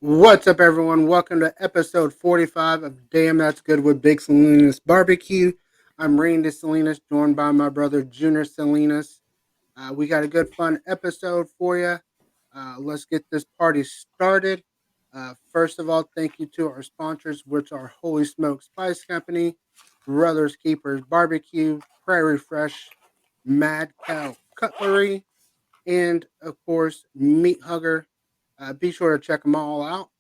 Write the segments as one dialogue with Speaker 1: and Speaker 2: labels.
Speaker 1: What's up, everyone? Welcome to episode 45 of Damn That's Good with Big Salinas Barbecue. I'm Randy Salinas, joined by my brother Junior Salinas. We got a good, fun episode for you. Let's get this party started. First of all, thank you to our sponsors, which are Holy Smoke Spice Company, Brothers Keepers Barbecue, Prairie Fresh, Mad Cow Cutlery, and of course, Meat Hugger. Be sure to check them all out.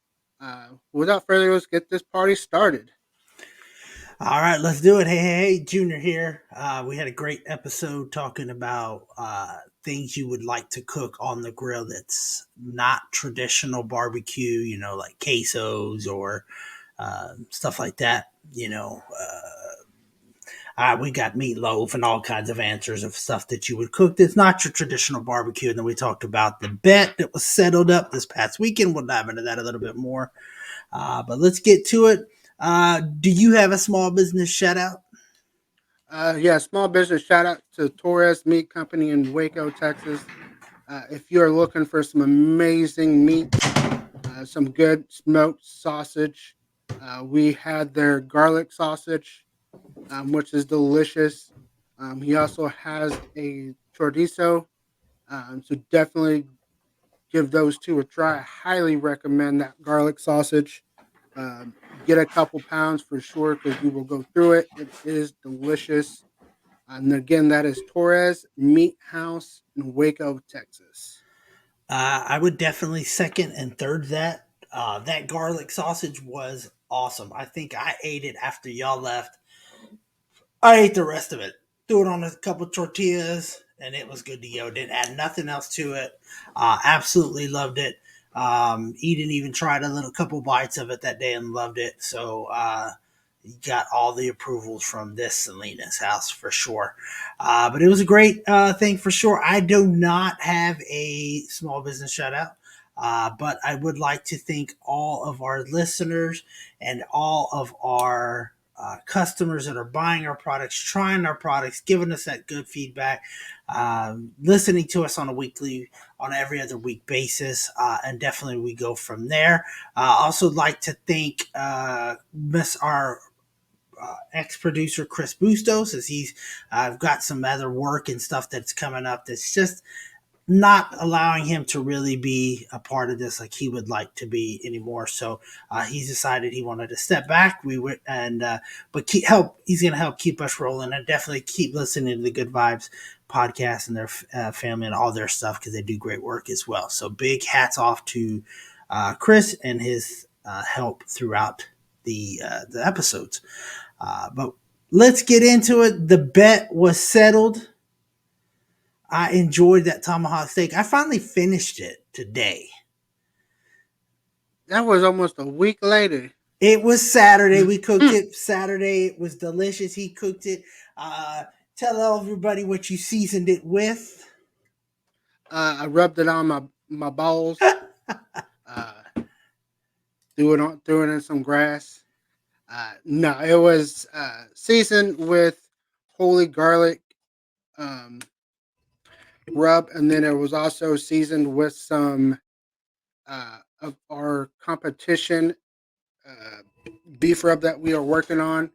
Speaker 1: Without further ado, let's get this party started.
Speaker 2: All right, let's do it. Hey, Junior here. We had a great episode talking about things you would like to cook on the grill that's not traditional barbecue, like quesos or stuff like that. We got meatloaf and all kinds of answers of stuff that you would cook that's not your traditional barbecue. And then we talked about the bet that was settled up this past weekend. We'll dive into that a little bit more. But let's get to it. Do you have a small business shout out?
Speaker 1: Yeah, small business shout out to Torres Meat Company in Waco, Texas. If you're looking for some amazing meats, some good smoked sausage, we had their garlic sausage, which is delicious. He also has a chorizo, so definitely give those two a try. I highly recommend that garlic sausage. Get a couple pounds for sure because you will go through it. It is delicious. And again, that is Torres Meat House in Waco, Texas.
Speaker 2: I would definitely second and third that. That garlic sausage was awesome. I think I ate it after y'all left. I ate the rest of it. Threw it on a couple tortillas, and it was good to go. Didn't add nothing else to it. Absolutely loved it. Eden even tried a little couple bites of it that day and loved it. So got all the approvals from this Selena's house for sure. But it was a great thing for sure. I do not have a small business shout out. But I would like to thank all of our listeners and all of our customers that are buying our products, trying our products, giving us that good feedback, listening to us on every other week basis, and definitely we go from there. Also like to thank Miss our ex producer Chris Bustos, as he's got some other work and stuff that's coming up that's just not allowing him to really be a part of this like he would like to be anymore. So he's decided he wanted to step back. We would and but keep help. He's going to help keep us rolling and definitely keep listening to the Good Vibes podcast and their family and all their stuff because they do great work as well. So big hats off to Chris and his help throughout the episodes. But let's get into it. The bet was settled. I enjoyed that tomahawk steak. I finally finished it today.
Speaker 1: That was almost a week later.
Speaker 2: It was Saturday. We cooked it Saturday. It was delicious. He cooked it. Tell everybody what you seasoned it with.
Speaker 1: I rubbed it on my balls. Uh, threw it in some grass. No, it was seasoned with holy garlic um, rub, and then it was also seasoned with some of our competition beef rub that we are working on.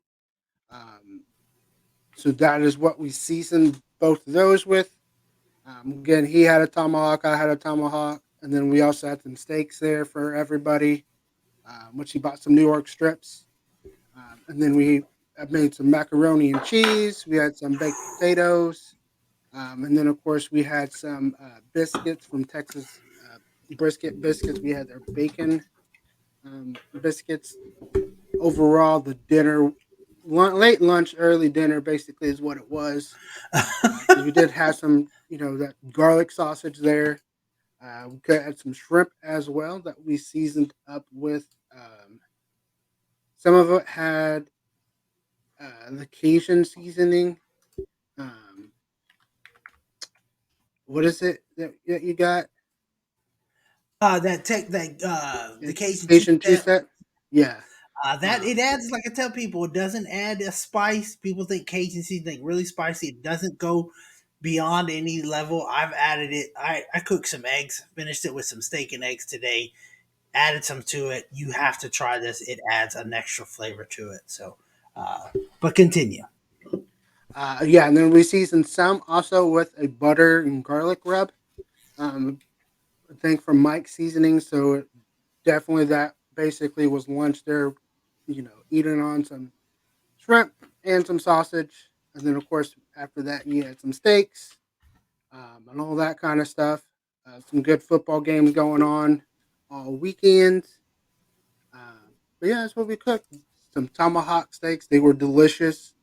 Speaker 1: Um, so that is what we seasoned both of those with. Again, he had a tomahawk, I had a tomahawk, and then we also had some steaks there for everybody, which he bought some New York strips. And then we made some macaroni and cheese. We had some baked potatoes. And then, of course, we had some biscuits from Texas brisket biscuits. We had their bacon biscuits. Overall, the dinner, late lunch, early dinner, basically is what it was. Because we did have some, that garlic sausage there. We could add some shrimp as well that we seasoned up with. Some of it had the Cajun seasoning. Um, what is it that you got?
Speaker 2: The Cajun two
Speaker 1: Cajun two
Speaker 2: step.
Speaker 1: set. Yeah.
Speaker 2: That it
Speaker 1: Um,
Speaker 2: adds, like I tell people, it doesn't add a spice. People think Cajun seasoning really spicy. It doesn't go beyond any level. I've added it. I cooked some eggs, finished it with some steak and eggs today. added some to it. You have to try this. It adds an extra flavor to it. So, uh, but continue.
Speaker 1: Yeah, and then we seasoned some also with a butter and garlic rub. I think from Mike's Seasoning. So definitely that basically was lunch there. Eating on some shrimp and some sausage, and then of course after that you had some steaks and all that kind of stuff. Some good football games going on all weekend. But yeah, that's what we cooked. Some tomahawk steaks. They were delicious.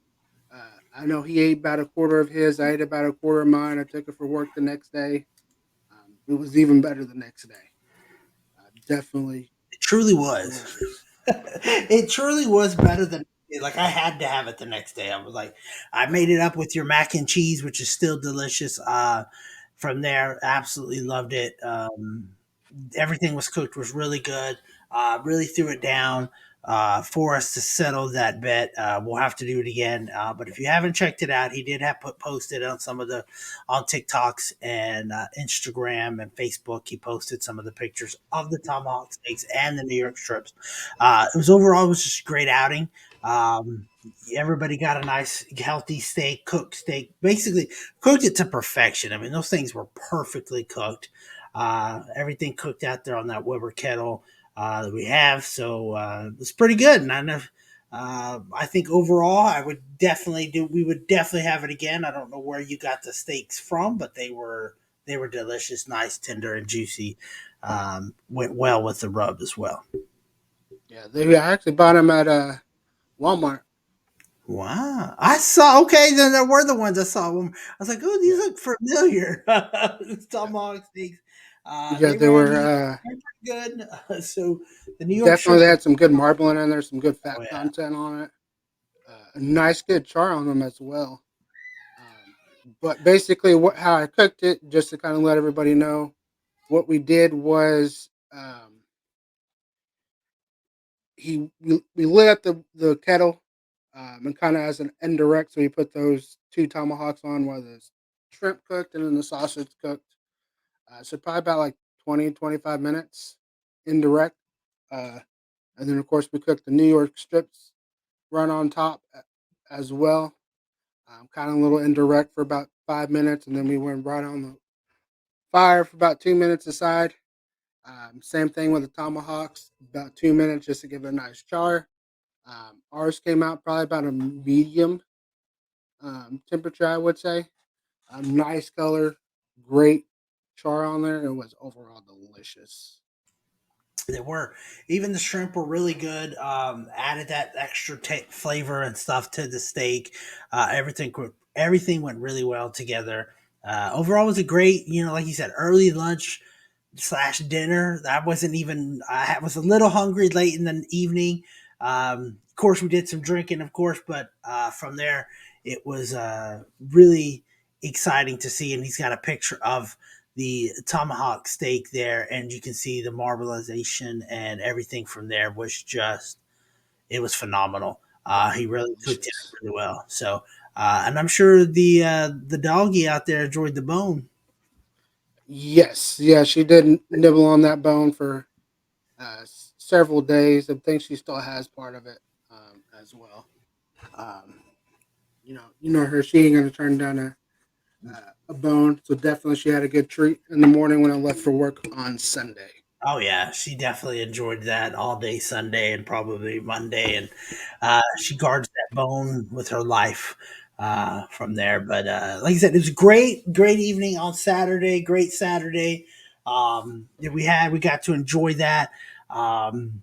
Speaker 1: I know he ate about a quarter of his. I ate about a quarter of mine. I took it for work the next day. It was even better the next day. Definitely
Speaker 2: It truly was.
Speaker 1: delicious.
Speaker 2: It truly was better than like I had to have it the next day. I was like, I made it up with your mac and cheese, which is still delicious. From there, absolutely loved it. Everything was cooked was really good. Really threw it down for us to settle that bet. We'll have to do it again. But if you haven't checked it out, he did have posted on some of the on TikToks and Instagram and Facebook. He posted some of the pictures of the tomahawk steaks and the New York strips. It was overall it was just a great outing. Um, Everybody got a nice healthy steak, cooked steak, basically cooked it to perfection. I mean, those things were perfectly cooked. Everything cooked out there on that Weber kettle that we have. So it's pretty good. And I know, I think overall, I would definitely do. We would definitely have it again. I don't know where you got the steaks from, but they were delicious, nice, tender, and juicy. Went well with the rub as well.
Speaker 1: Yeah, they actually bought them at Walmart.
Speaker 2: Wow. I saw, okay, then there were the ones I saw. Them. I was like, oh, these
Speaker 1: Yeah,
Speaker 2: look familiar.
Speaker 1: yeah,
Speaker 2: Tomahawk steaks.
Speaker 1: yeah.
Speaker 2: They
Speaker 1: They
Speaker 2: ran
Speaker 1: were
Speaker 2: me pretty good. So the New York
Speaker 1: definitely
Speaker 2: strips.
Speaker 1: they had some good marbling in there, some good
Speaker 2: Oh,
Speaker 1: fat
Speaker 2: yeah.
Speaker 1: content on it. A nice, good char on them as well. Um, but basically, what how I cooked it, just to kind of let everybody know, what we did was we lit up the kettle and kind of as an indirect, so we put those two tomahawks on while the shrimp cooked and then the sausage cooked. So probably about like 20-25 minutes indirect. Uh, and then, of course, we cooked the New York strips run on top as well. Kind of a little indirect for about 5 minutes. And then we went right on the fire for about 2 minutes aside. Same thing with the tomahawks, about 2 minutes just to give it a nice char. Ours came out probably about a medium temperature, I would say. A nice color, great char on there. It was overall delicious.
Speaker 2: They were. Even the shrimp were really good. Added that extra flavor and stuff to the steak. Everything went really well together. Overall, it was a great, like you said, early lunch slash dinner. I wasn't even. I was a little hungry late in the evening. Of course, we did some drinking, of course, but from there, it was really exciting to see. And he's got a picture of the tomahawk steak there, and you can see the marbleization and everything from there was just it was phenomenal. He really cooked it
Speaker 1: Delicious.
Speaker 2: really well. So, and I'm sure the doggy out there enjoyed the bone.
Speaker 1: Yes, yeah, she did nibble on that bone for several days. I think she still has part of it as well. Um, you know her. She ain't gonna turn down a bone. So definitely, she had a good treat in the morning when I left for work on Sunday.
Speaker 2: Oh yeah, she definitely enjoyed that all day Sunday and probably Monday, and she guards that bone with her life from there. But like I said, it was a great evening on Saturday. Great Saturday. That we got to enjoy that. Um,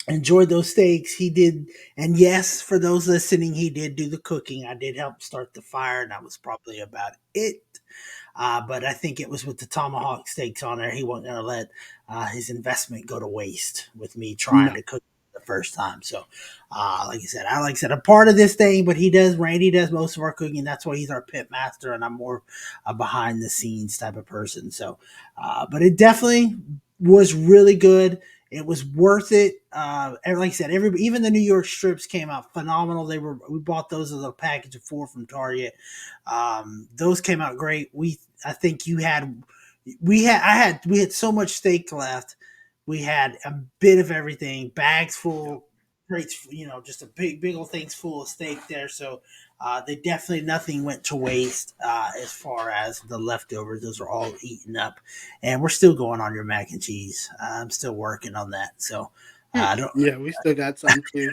Speaker 2: Enjoyed those steaks. He did, and yes, for those listening, he did do the cooking. I did help start the fire, and that was probably about it. But I think it was with the tomahawk steaks on there. He wasn't going to let his investment go to waste with me trying
Speaker 1: No,
Speaker 2: to cook the first time. So, like I said, a part of this thing, but he does. Randy does most of our cooking. That's why he's our pit master, and I'm more a behind the scenes type of person. So, but it definitely was really good. It was worth it. And like I said, even the New York strips came out phenomenal. We bought those as a package of 4 from Target. Those came out great. I think you had we had so much steak left We had a bit of everything, bags
Speaker 1: Yep.
Speaker 2: full, crates, just a big old things full of steak there. So they definitely nothing went to waste as far as the leftovers. Those are all eaten up, and we're still going on your mac and cheese. I'm still working on that. So I don't.
Speaker 1: Yeah, we still got some too.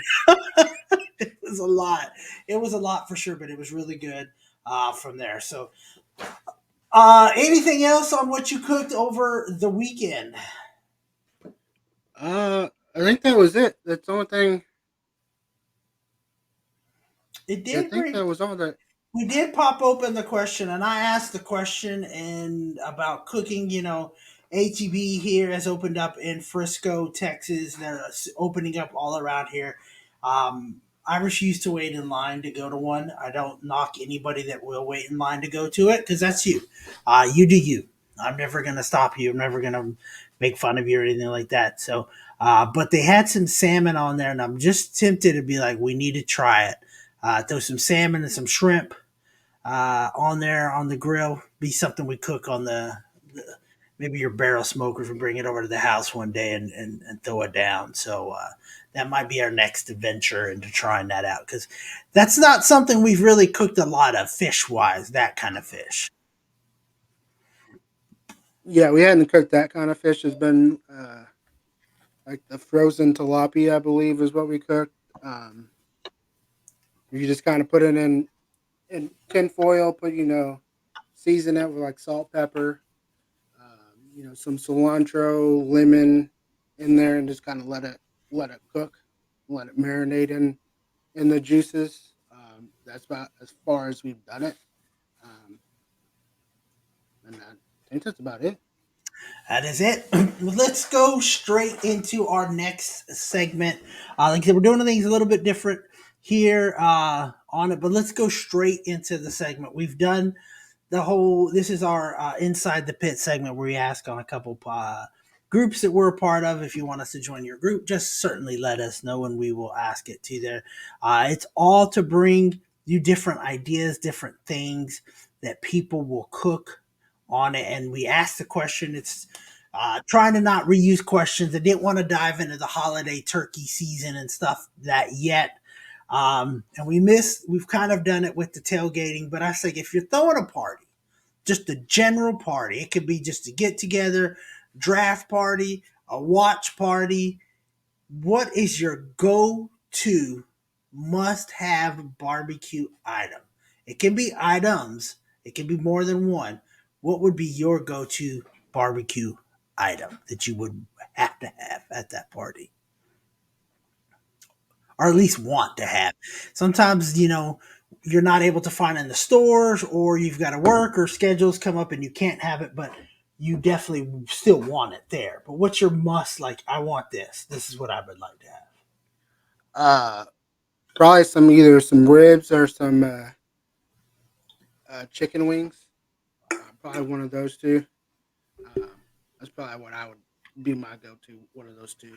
Speaker 2: It was a lot. It was a lot for sure, but it was really good from there. So, anything else on what you cooked over the weekend?
Speaker 1: I think that was it. That's the only thing.
Speaker 2: It
Speaker 1: Yeah, I
Speaker 2: did
Speaker 1: think
Speaker 2: bring
Speaker 1: that was all that.
Speaker 2: we did pop open the question, and I asked the question and about cooking. HEB here has opened up in Frisco, Texas. They're opening up all around here. I refuse to wait in line to go to one. I don't knock anybody that will wait in line to go to it because that's you. You do you. I'm never gonna stop you. I'm never gonna make fun of you or anything like that. So, but they had some salmon on there, and I'm just tempted to be like, we need to try it. Throw some salmon and some shrimp on there on the grill. Be something we cook on the maybe your barrel smokers. We bring it over to the house one day and throw it down. So that might be our next adventure into trying that out because that's not something we've really cooked a lot of fish wise. That kind of fish.
Speaker 1: Yeah, we hadn't cooked that kind of fish. Has been like the frozen tilapia, I believe, is what we cooked. Um, you just kind of put it in tin foil, put season it with like salt, pepper, some cilantro, lemon in there, and just kind of let it cook, let it marinate in the juices. That's about as far as we've done it, um, and I think that's about it.
Speaker 2: That is it. Let's go straight into our next segment. Like I said, we're doing things a little bit different here on it, but let's go straight into the segment. We've done this is our inside the pit segment where we ask on a couple groups that we're a part of. If you want us to join your group, just certainly let us know and we will ask it to there. It's all to bring you different ideas, different things that people will cook on it, and we ask the question. It's trying to not reuse questions. I didn't want to dive into the holiday turkey season and stuff that yet. And we've kind of done it with the tailgating, but I say if you're throwing a party, just a general party, it could be just a get together, draft party, a watch party. What is your go to must have barbecue item? It can be items, it can be more than one. What would be your go to barbecue item that you would have to have at that party? Or at least want to have. Sometimes, you're not able to find it in the stores or you've got to work or schedules come up and you can't have it, but you definitely still want it there. But what's your must? Like, I want this. This is what I would like to have.
Speaker 1: Uh, Probably either some ribs or some chicken wings. Probably one of those two. That's probably what I would be my go-to. One of those two.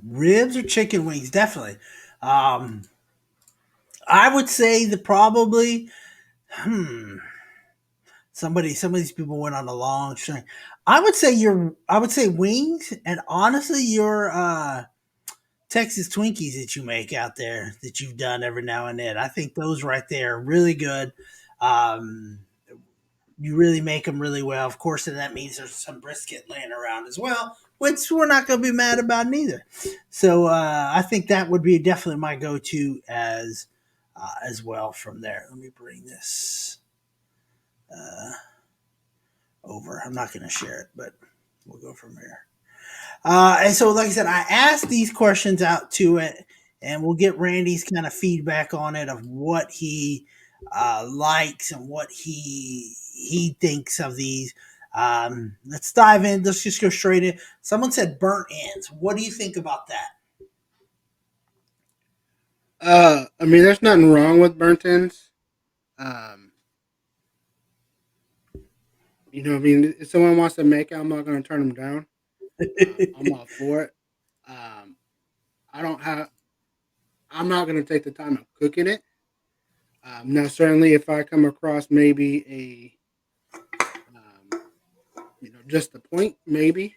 Speaker 2: Ribs or chicken wings? Definitely. Um, I would say the probably, hmm, some of these people went on a long string. I would say wings and honestly your Texas Twinkies that you make out there that you've done every now and then. I think those right there are really good. Um, you really make them really well. Of course, and that means there's some brisket laying around as well, which we're not going to be mad about neither. So I think that would be definitely my go-to as well. From there, let me bring this over. I'm not going to share it, but we'll go from here. And so, like I said, I asked these questions out to it, and we'll get Randy's kind of feedback on it of what he likes and what he thinks of these. Let's dive in. Let's just go straight in. Someone said burnt ends. What do you think about that?
Speaker 1: I mean, there's nothing wrong with burnt ends. Um, I mean, if someone wants to make it, I'm not going to turn them down. I'm all for it. Um, I don't have. I'm not going to take the time of cooking it. Now, certainly, if I come across maybe just the point, maybe.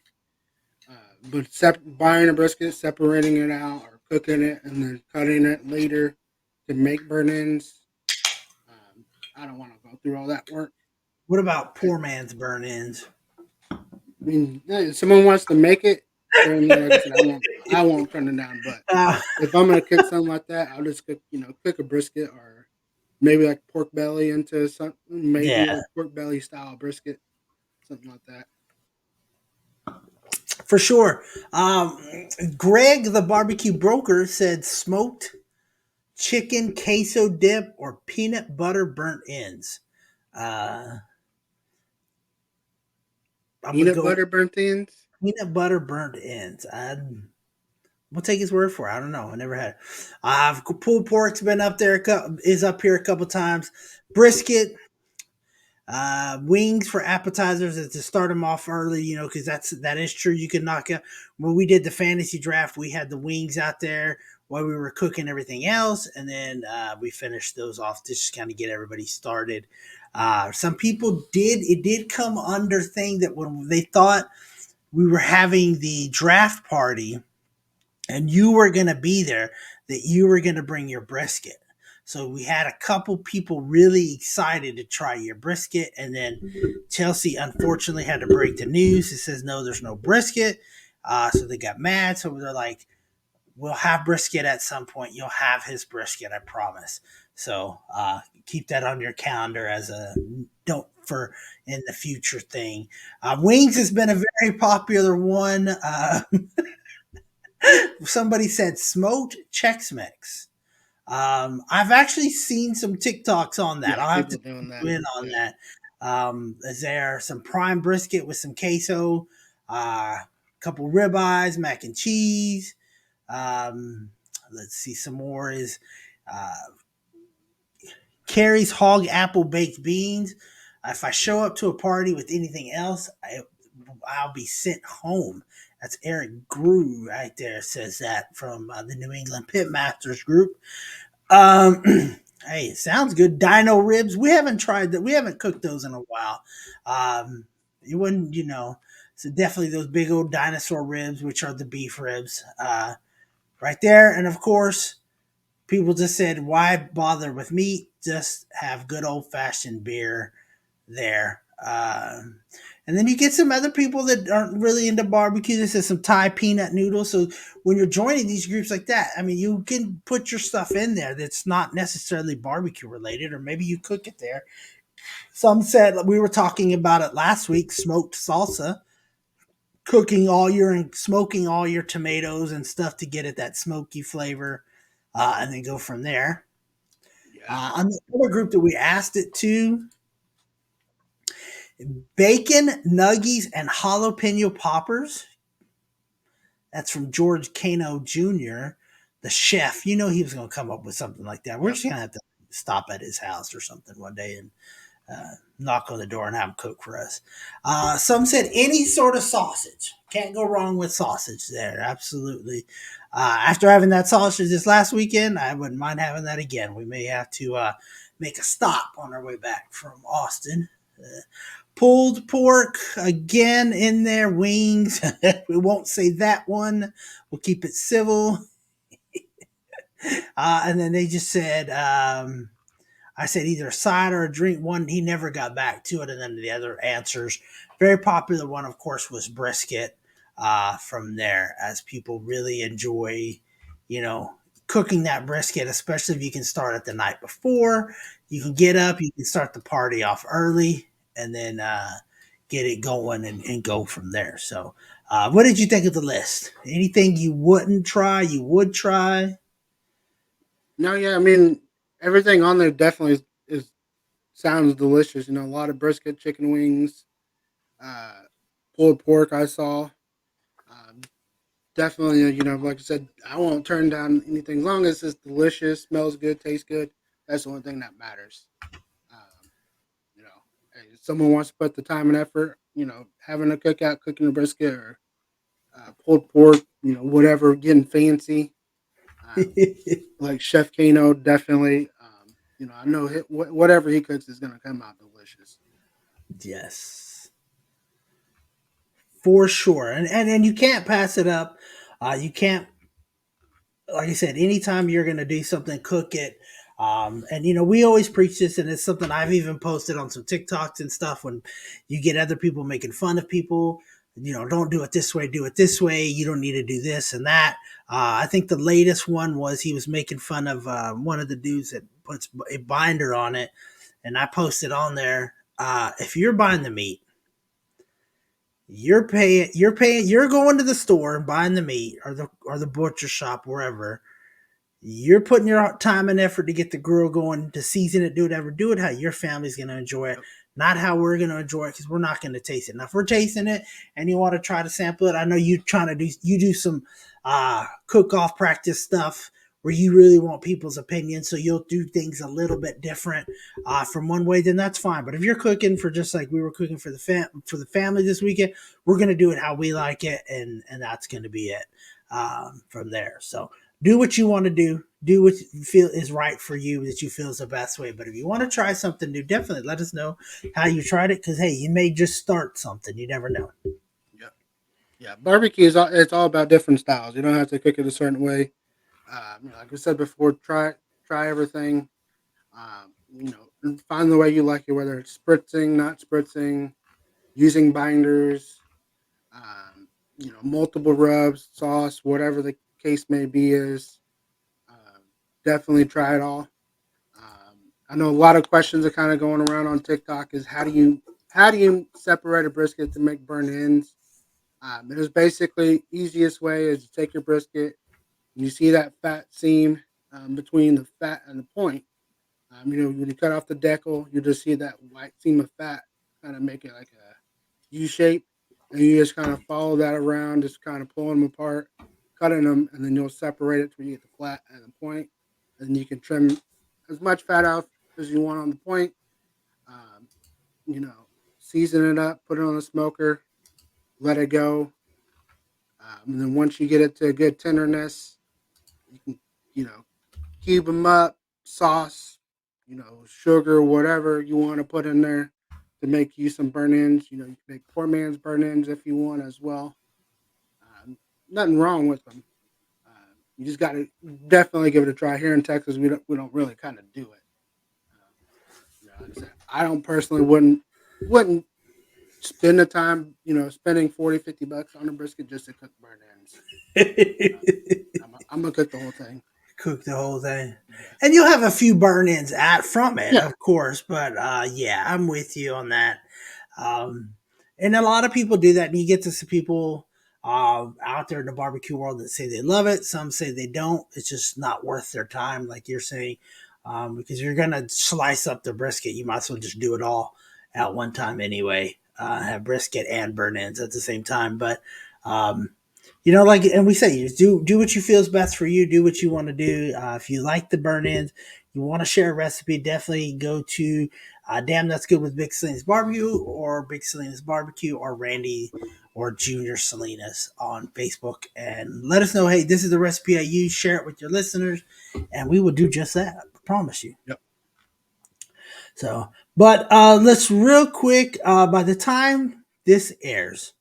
Speaker 1: But buying a brisket, separating it out, or cooking it, and then cutting it later to make burnt ends, um, I don't want to go through all that work.
Speaker 2: What about
Speaker 1: I
Speaker 2: poor man's burn ins?
Speaker 1: mean, if someone wants to make it, then like I said, I won't turn it down. But
Speaker 2: Uh,
Speaker 1: if I'm gonna cook something like that, I'll just cook a brisket or maybe like pork belly into some maybe
Speaker 2: yeah,
Speaker 1: like pork belly style brisket, something like that.
Speaker 2: for sure. Greg, the barbecue broker, said smoked chicken queso dip or peanut butter burnt ends. Uh, I'm gonna
Speaker 1: Peanut
Speaker 2: go
Speaker 1: butter burnt ends.
Speaker 2: peanut butter burnt ends. We'll take his word for it. I don't know. I never had it. Pulled pork's been up there, is up here a couple times. Brisket, wings for appetizers is to start them off early, because that is true. You can knock out when we did the fantasy draft, we had the wings out there while we were cooking everything else, and then we finished those off to just kind of get everybody started. Some people did it did come under thing that when they thought we were having the draft party and you were going to be there, that you were going to bring your brisket. So we had a couple people really excited to try your brisket, and then Chelsea unfortunately had to break the news. It says no, there's no brisket. So they got mad. So they're like, "We'll have brisket at some point. You'll have his brisket, I promise." So keep that on your calendar as a don't for in the future thing. Wings has been a very popular one. Somebody said smoked Chex Mix. I've actually seen some TikToks on that.
Speaker 1: Yeah,
Speaker 2: I'll have
Speaker 1: people
Speaker 2: to
Speaker 1: doing that.
Speaker 2: in on
Speaker 1: Yeah,
Speaker 2: that. Is there some prime brisket with some queso, a couple ribeyes, mac and cheese? Um, let's see, some more is uh, Carrie's hog apple baked beans. If I show up to a party with anything else, I'll be sent home. That's Eric Grew right there says that from the New England Pitmasters group. Um, hey, it sounds good. Dino ribs. We haven't tried that. We haven't cooked those in a while. You wouldn't, So definitely those big old dinosaur ribs, which are the beef ribs, right there. And of course, people just said, "Why bother with meat? Just have good old fashioned beer there." And then you get some other people that aren't really into barbecue. This is some Thai peanut noodles. So when you're joining these groups like that, I mean, you can put your stuff in there that's not necessarily barbecue related, or maybe you cook it there. Some said we were talking about it last week: smoked salsa, cooking all your and smoking all your tomatoes and stuff to get it that smoky flavor, and then go from there.
Speaker 1: yeah.
Speaker 2: Another group that we asked it to bacon, nuggies, and jalapeno poppers. That's from George Kano Jr., the chef. You know he was going to come up with something like that. We're
Speaker 1: Yep.
Speaker 2: just going to have to stop at his house or something one day and knock on the door and have him cook for us. Some said any sort of sausage. Can't go wrong with sausage there. Absolutely. After having that sausage this last weekend, I wouldn't mind having that again. We may have to make a stop on our way back from Austin. Pulled pork again in there, wings. We won't say that one. We'll keep it civil. And then they just said, I said either a side or a drink. One, he never got back to it. And then the other answers, very popular one, of course, was brisket from there, as people really enjoy, you know, cooking that brisket, especially if you can start it the night before. You can get up, you can start the party off early, and then get it going and go from there. So, what did you think of the list? Anything you wouldn't try, you would try?
Speaker 1: No, yeah. I mean, everything on there definitely is sounds delicious. A lot of brisket, chicken wings, uh, pulled pork. I saw. Um, Definitely, like I said, I won't turn down anything as long as it's delicious, smells good, tastes good. That's the only thing that matters. Um, you know, hey, if someone wants to put the time and effort, having a cookout, cooking a brisket or pulled pork, whatever, getting fancy. Like Chef Kano, definitely. I know whatever he cooks is going to come out delicious.
Speaker 2: Yes. for sure. And you can't pass it up. You can't, like I said, anytime you're going to do something, cook it. And we always preach this, and it's something I've even posted on some TikToks and stuff. When you get other people making fun of people, don't do it this way, do it this way. You don't need to do this and that. I think the latest one was he was making fun of one of the dudes that puts a binder on it, and I posted on there. If you're buying the meat, you're going to the store and buying the meat, or the butcher shop, wherever. You're putting your time and effort to get the grill going, to season it, do whatever. Do it how your family's going to enjoy it,
Speaker 1: Yep.
Speaker 2: not how we're going to enjoy it, because we're not going to taste it. Now, if we're tasting it and you want to try to sample it, I know you do some cook-off practice stuff where you really want people's opinion, so you'll do things a little bit different from one way, then that's fine. But if you're cooking for, just like we were cooking for the family this weekend, we're going to do it how we like it, and that's going to be it from there. So do what you want to do what you feel is right for you, that you feel is the best way. But if you want to try something new, definitely let us know how you tried it, because hey, you may just start something, you never know.
Speaker 1: Yeah, yeah. Barbecue is it's all about different styles. You don't have to cook it a certain way. Like I said before, try everything. And find the way you like it, whether it's spritzing, not spritzing, using binders, multiple rubs, sauce, whatever the case may be. Is um, definitely try it all. I know a lot of questions are kind of going around on TikTok. Is how do you separate a brisket to make burnt ends? It is basically easiest way is to take your brisket and you see that fat seam between the fat and the point. When you cut off the decal, you just see that white seam of fat kind of make it like a U shape, and you just kind of follow that around, just kind of pulling them apart, cutting them, and then you'll separate it till you get the flat and the point, and then you can trim as much fat out as you want on the point. Um, you know, Season it up, put it on the smoker, let it go, and then once you get it to a good tenderness, you can, you know, cube them up, sauce, sugar, whatever you want to put in there to make you some burnt ends. You can make poor man's burnt ends if you want as well. Um, Nothing wrong with them. You just got to definitely give it a try. Here in Texas, we don't really kind of do it. Like I said, I don't personally wouldn't spend the time, spending 40-50 bucks on a brisket just to cook burnt ends. Uh, I'm gonna cook the whole thing.
Speaker 2: Cook the whole thing,
Speaker 1: Yeah,
Speaker 2: and you'll have a few burn-ins at from it,
Speaker 1: yeah,
Speaker 2: of course. But yeah, I'm with you on that. Um, and a lot of people do that, and you get to see people out there in the barbecue world that say they love it. Some say they don't. It's just not worth their time, like you're saying, because you're gonna slice up the brisket. You might as well just do it all at one time anyway. Have brisket and burn ends at the same time, but um, like, and we say, you do what you feel is best for you. Do what you want to do. If you like the burn ends, you want to share a recipe, definitely go to Damn That's Good with Big Salinas Barbecue, or Big Salinas Barbecue, or Randy or Junior Salinas on Facebook, and let us know, hey, this is the recipe I use. Share it with your listeners, and we will do just that. I promise you.
Speaker 1: yep.
Speaker 2: So, but let's real quick. By the time this airs,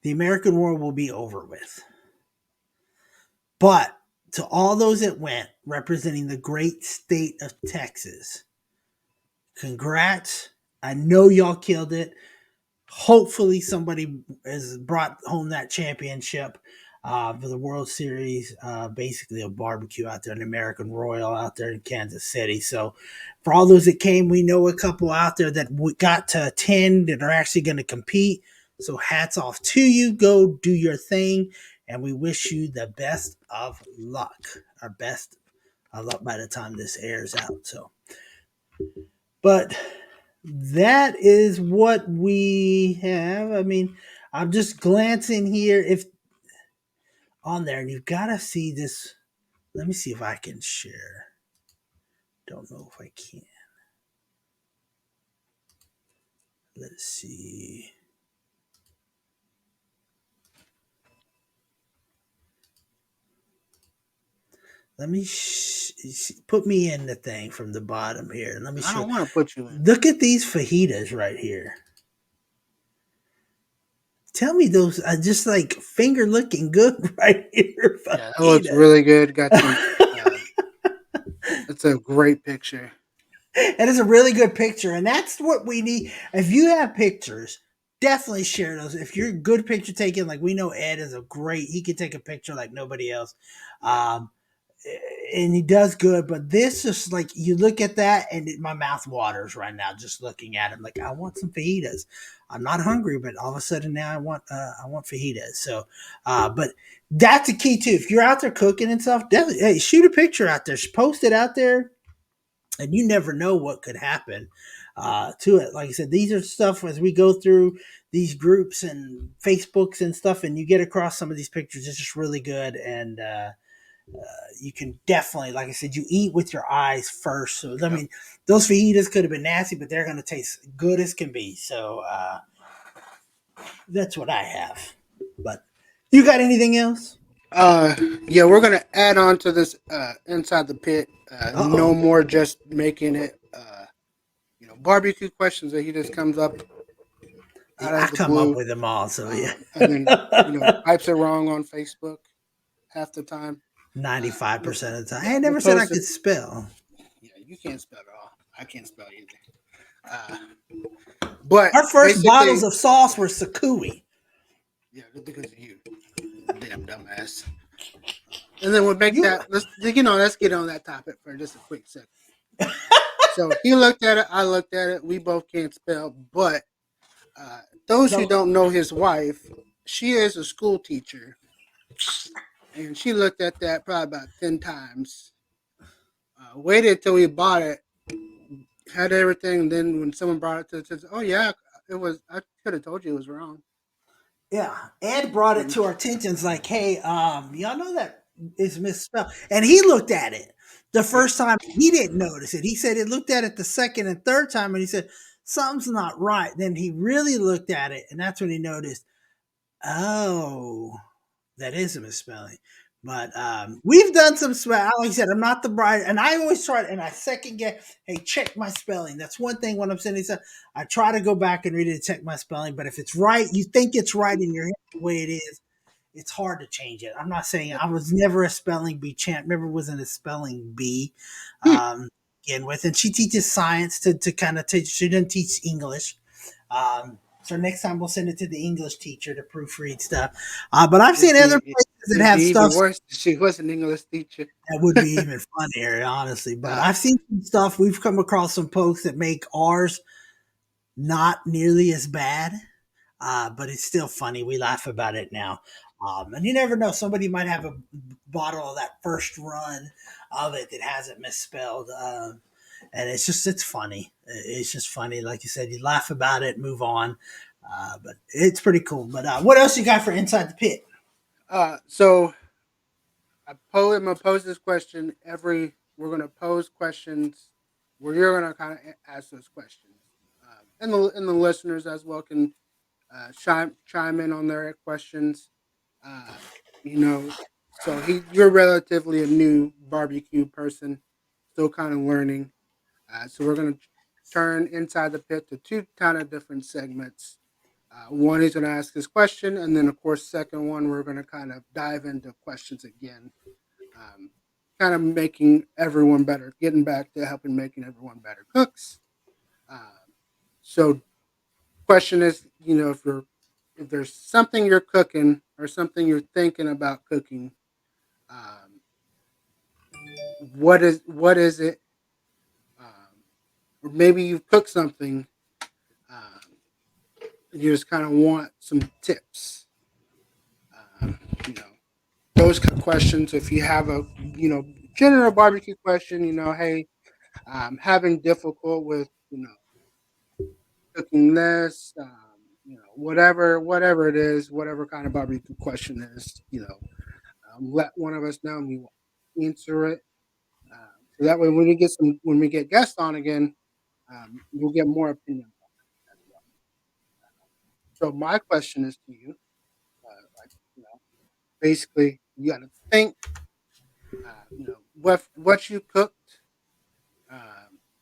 Speaker 2: the American War will be over with. But to all those that went, representing the great state of Texas, congrats. I know y'all killed it. Hopefully, somebody has brought home that championship for the World Series. Basically, a barbecue out there, an American Royal out there in Kansas City. So, for all those that came, we know a couple out there that got to attend and are actually going to compete. So, hats off to you. Go do your thing. And we wish you the best of luck. Our best of luck by the time this airs out. So, but that is what we have. I mean, I'm just glancing here if on there, and you've got to see this. Let me see if I can share. Don't know if I can. Let's see. Let me put me in the thing from the bottom here. Let me
Speaker 1: I
Speaker 2: show.
Speaker 1: don't want to put you in.
Speaker 2: Look at these fajitas right here. Tell me those just like finger looking good right here,
Speaker 1: Yeah, that looks
Speaker 2: fajitas.
Speaker 1: really good. Got some. It's a great picture.
Speaker 2: That is a really good picture, and that's what we need. If you have pictures, definitely share those. If you're a good picture taking, like we know Ed is a great, he can take a picture like nobody else.
Speaker 1: Yeah.
Speaker 2: Um, and he does good, but this is like you look at that and my mouth waters right now just looking at him. Like I want some fajitas. I'm not hungry, but all of a sudden now I want fajitas. So, but that's the key too. If you're out there cooking and stuff, definitely hey, shoot a picture out there, post it out there, and you never know what could happen to it. Like I said, these are stuff as we go through these groups and Facebooks and stuff, and you get across some of these pictures. It's just really good, and you can definitely, like I said, you eat with your eyes first. So I
Speaker 1: Yep.
Speaker 2: mean, those fajitas could have been nasty, but they're going to taste good as can be. So that's what I have. But you got anything else?
Speaker 1: Uh, yeah, we're gonna add on to this inside the pit.
Speaker 2: Uh
Speaker 1: No
Speaker 2: oh.
Speaker 1: more just making it. Barbecue questions that he just comes up out
Speaker 2: I
Speaker 1: of the
Speaker 2: come up
Speaker 1: blue,
Speaker 2: with them all. So yeah.
Speaker 1: and then types it wrong on Facebook half the time.
Speaker 2: Ninety-five
Speaker 1: We'll,
Speaker 2: percent of the time,
Speaker 1: yeah,
Speaker 2: I
Speaker 1: we'll
Speaker 2: never said I
Speaker 1: post it.
Speaker 2: could spell.
Speaker 1: Yeah, you can't spell it all. I can't spell either. But
Speaker 2: Our first bottles
Speaker 1: basically,
Speaker 2: of sauce were Sakui.
Speaker 1: yeah, because of you, damn dumbass. And then we'll make
Speaker 2: You
Speaker 1: that. Let's get on that topic for just a quick second. So he looked at it. I looked at it. We both can't spell. But those who
Speaker 2: the
Speaker 1: don't know his wife, she is a school teacher, and she looked at that probably about 10 times. Waited till we bought it, had everything. And then when someone brought it to us, oh yeah, it was. I could have told you it was wrong.
Speaker 2: Yeah, Ed brought it
Speaker 1: And
Speaker 2: to our attentions like, hey, y'all know that is misspelled. And he looked at it the
Speaker 1: yeah,
Speaker 2: first time. He didn't notice it. He said he looked at it the second and third time and he said, something's not right. Then he really looked at it and that's when he noticed, oh, that is a misspelling. But we've done some spell. Like I said, I'm not the bride, and I always try to, and I second guess. Hey, check my spelling. That's one thing when I'm sending stuff. I try to go back and read it to check my spelling. But if it's right, you think it's right in your head the way it is. It's hard to change it. I'm not saying
Speaker 1: yep.
Speaker 2: I was never a spelling bee champ. Never wasn't a spelling bee.
Speaker 1: Hmm.
Speaker 2: Um, Begin with, and she teaches science to kind of teach. She didn't teach English. So next time we'll send it to the English teacher to proofread stuff. But I've seen other places that
Speaker 1: It'd be
Speaker 2: have
Speaker 1: even
Speaker 2: stuff
Speaker 1: worse if she was an English teacher.
Speaker 2: that would be even funnier, honestly. But
Speaker 1: Uh,
Speaker 2: I've seen some stuff. We've come across some posts that make ours not nearly as bad, but it's still funny. We laugh about it now. And you never know. Somebody might have a bottle of that first run of it that has it misspelled. And it's funny. It's just funny. Like you said, you laugh about it, move on. But it's pretty cool. But what else you got for Inside the Pit?
Speaker 1: so I'm gonna pose this question every. We're gonna pose questions where you're gonna kind of ask those questions, and the listeners as well can chime in on their questions. Uh, you know, so you're relatively a new barbecue person, still kind of learning. So we're gonna turn inside the pit to two kind of different segments. One he's going to ask his question, and then of course, second one we're going to kind of dive into questions again, um, kind of making everyone better, getting back to helping making everyone better cooks. So, question is, if there's something you're cooking or something you're thinking about cooking, um, what is it? Or maybe you've cooked something, um, and you just kind of want some tips. You know, those kind of questions. If you have a general barbecue question, hey, I'm having difficult with cooking this, whatever it is, whatever kind of barbecue question is, let one of us know and we will answer it. So that way, when we get guests on again, we'll get more opinions on it as well. So my question is to you, like basically, you got to think, what you cooked.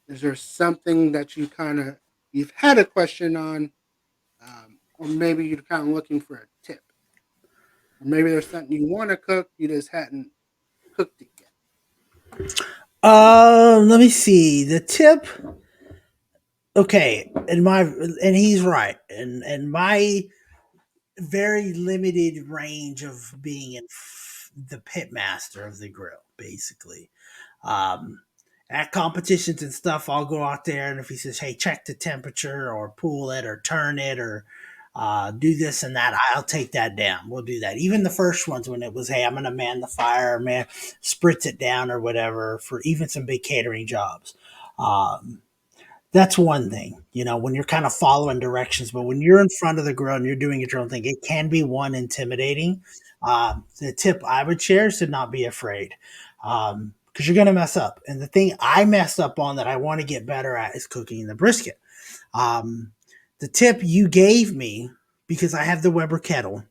Speaker 1: Is there something that you've had a question on? or maybe you're kind of looking for a tip, or maybe there's something you want to cook, you just hadn't cooked it yet.
Speaker 2: Let me see. The tip. Okay, and he's right. And my very limited range of being the pit master of the grill, basically. Um, at competitions and stuff, I'll go out there, and if he says, "Hey, check the temperature, or pull it, or turn it, or do this and that," I'll take that down. We'll do that. Even the first ones when it was, "Hey, I'm going to man the fire, man, spritz it down, or whatever," for even some big catering jobs. Um, that's one thing, when you're kind of following directions. But when you're in front of the grill and you're doing your own thing, it can be one intimidating. The tip I would share is to not be afraid, because you're going to mess up. And the thing I messed up on that I want to get better at is cooking the brisket. Um, the tip you gave me, because I have the Weber kettle,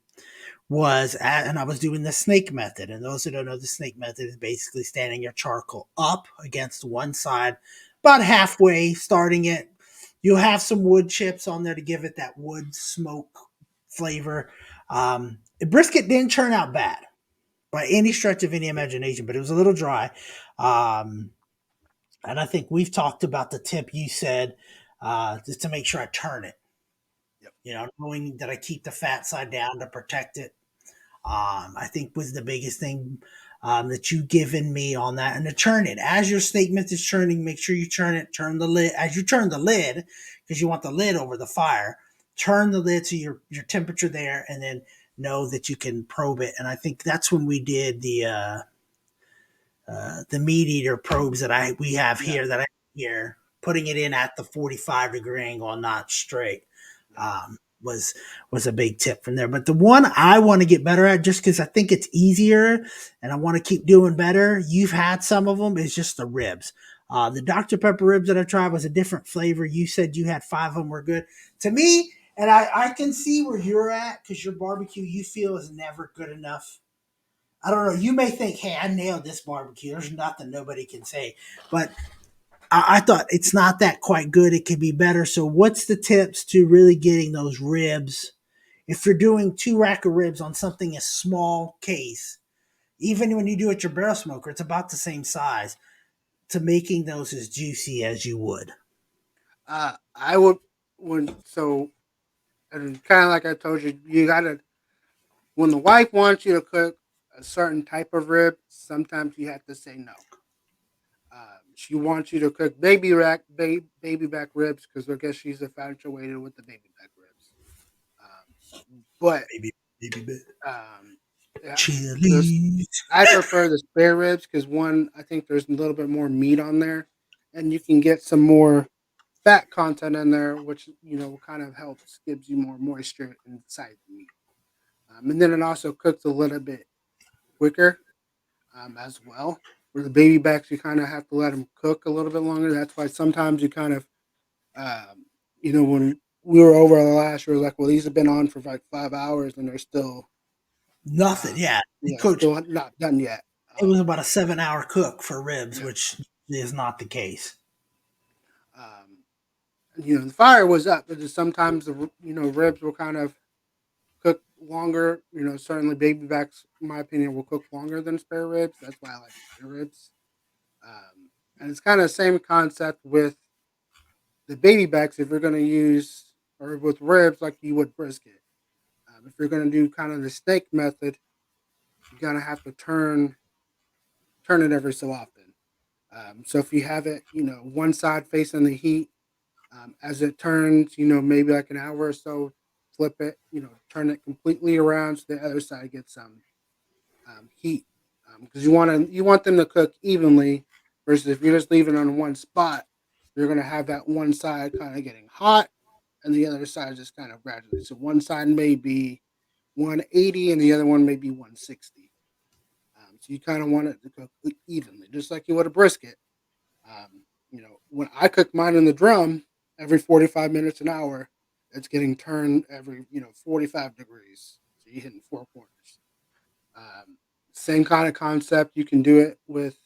Speaker 2: and I was doing the snake method. And those who don't know, the snake method is basically standing your charcoal up against one side, about halfway, starting it. You'll have some wood chips on there to give it that wood smoke flavor. The brisket didn't turn out bad by any stretch of any imagination, but it was a little dry. Um, and I think we've talked about the tip you said, just to make sure I turn it,
Speaker 1: Yep.
Speaker 2: knowing that I keep the fat side down to protect it. I think was the biggest thing, that you given me on that. And to turn it as your statement is churning, make sure you turn the lid as you turn the lid, because you want the lid over the fire. Turn the lid to your temperature there, and then know that you can probe it. And I think that's when we did the meat eater probes that we have
Speaker 1: Yeah.
Speaker 2: here, here, putting it in at the 45-degree angle, not straight,
Speaker 1: Yep.
Speaker 2: was a big tip from there. But the one I want to get better at, just because I think it's easier and I want to keep doing better, you've had some of them, is just the ribs. The Dr. Pepper ribs that I tried was a different flavor. You said you had 5 of them were good. To me, and I can see where you're at, because your barbecue you feel is never good enough. I don't know. You may think, "Hey, I nailed this barbecue. There's nothing nobody can say." But I thought it's not that quite good. It could be better. So, what's the tips to really getting those ribs? If you're doing 2 rack of ribs on something a small case, even when you do it your barrel smoker, it's about the same size, to making those as juicy as you would.
Speaker 1: I would when so and kind of like I told you, you gotta when the wife wants you to cook a certain type of rib, sometimes you have to say no. She wants you to cook baby back ribs because I guess she's infatuated with the baby back ribs. But
Speaker 2: Maybe, maybe bit.
Speaker 1: um, yeah, this
Speaker 2: Chilies.
Speaker 1: I prefer the spare ribs because one, I think there's a little bit more meat on there, and you can get some more fat content in there, which kind of helps gives you more moisture inside the meat. And then it also cooks a little bit quicker as well. Where the baby backs, you kind of have to let them cook a little bit longer. That's why sometimes you kind of, um, when we were over the last year, like, well, these have been on for like 5 hours and they're still,
Speaker 2: Nothing. Yeah. Coach,
Speaker 1: still not done yet.
Speaker 2: it was about a 7-hour cook for ribs,
Speaker 1: Yeah.
Speaker 2: which is not the case.
Speaker 1: Um, the fire was up, but just sometimes the ribs will kind of cook longer. Certainly baby backs, in my opinion, will cook longer than spare ribs. That's why I like spare ribs. And it's kind of the same concept with the baby backs. If you're going to use or with ribs like you would brisket, if you're going to do kind of the steak method, you're going to have to turn it every so often. So if you have it, one side facing the heat, as it turns, maybe like an hour or so, flip it, turn it completely around so the other side gets some heat, because you want them to cook evenly. Versus if you're just leaving it on one spot, you're gonna have that one side kind of getting hot, and the other side just kind of gradually. So one side may be 180, and the other one may be 160. So you kind of want it to cook evenly, just like you would a brisket. When I cook mine in the drum, every 45 minutes an hour, it's getting turned every 45 degrees. So you're hitting 4 corners. Um, Same kind of concept. You can do it with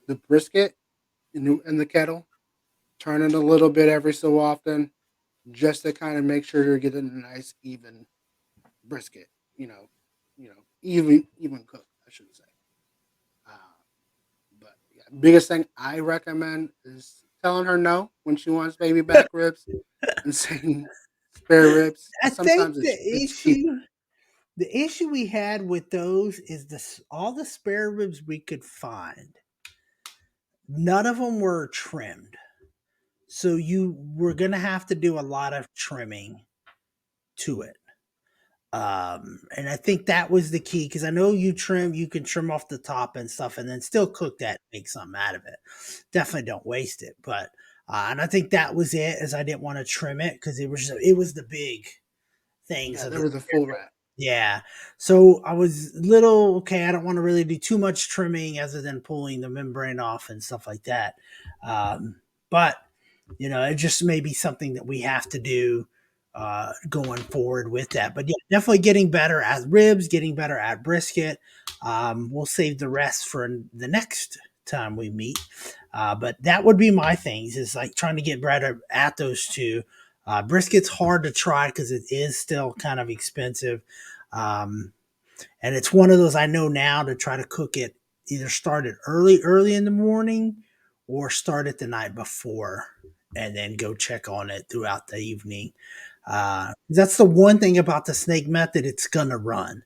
Speaker 1: the brisket in the kettle. Turn it a little bit every so often. just to kind of make sure you're getting a nice even brisket. You know, even cooked, I should say. Uh, but yeah, biggest thing I recommend is telling her no when she wants baby back ribs and saying spare ribs
Speaker 2: I
Speaker 1: because
Speaker 2: think
Speaker 1: sometimes it's cheaper.
Speaker 2: the issue we had with those is this all the spare ribs we could find. None of them were trimmed. So you were going to have to do a lot of trimming to it. And I think that was the key because I know you can trim off the top and stuff and then still cook that, make something out of it. Definitely don't waste it. But, and I think that was it, as I didn't want to trim it because it was the big things
Speaker 1: Yeah,
Speaker 2: of
Speaker 1: there
Speaker 2: the,
Speaker 1: was a full wrap.
Speaker 2: yeah. So I was little, okay, I don't want to really do too much trimming other than pulling the membrane off and stuff like that. But it just may be something that we have to do going forward with that. But yeah, definitely getting better at ribs, getting better at brisket. We'll save the rest for the next time we meet. But that would be my things is like trying to get better at those two. Brisket's hard to try because it is still kind of expensive. Um, and it's one of those I know now to try to cook it, either start it early in the morning or start it the night before and then go check on it throughout the evening. That's the one thing about the snake method, it's going to run.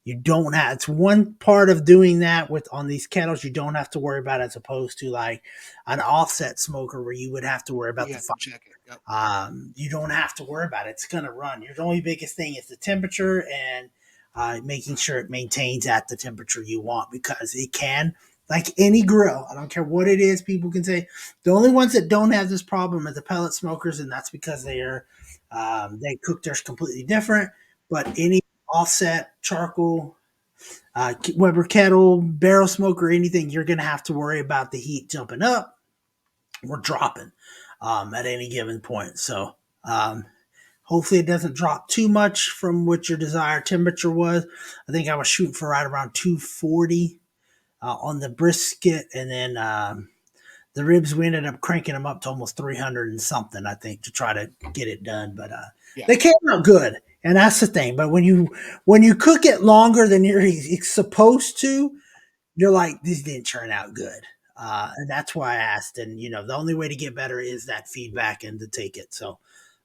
Speaker 2: You don't have, it's one part of doing that with on these kettles you don't have to worry about as opposed to like an offset smoker where you would have to worry about
Speaker 1: You
Speaker 2: the
Speaker 1: have to
Speaker 2: fire.
Speaker 1: check it. Yep.
Speaker 2: You don't have to worry about it. It's going to run. Your only biggest thing is the temperature and making sure it maintains at the temperature you want because it can, like any grill, I don't care what it is, people can say the only ones that don't have this problem are the pellet smokers, and that's because they cook theirs completely different. But any offset, charcoal, Weber kettle, barrel smoker, anything, you're going to have to worry about the heat jumping up or dropping at any given point. So um, hopefully it doesn't drop too much from what your desired temperature was. I think I was shooting for right around 240 on the brisket, and then the ribs we ended up cranking them up to almost 300 and something. I think to try to get it done, but
Speaker 1: Yeah.
Speaker 2: they came out good, and that's the thing. But when you cook it longer than you're supposed to, you're like, this didn't turn out good. And that's why I asked. And, the only way to get better is that feedback and to take it. So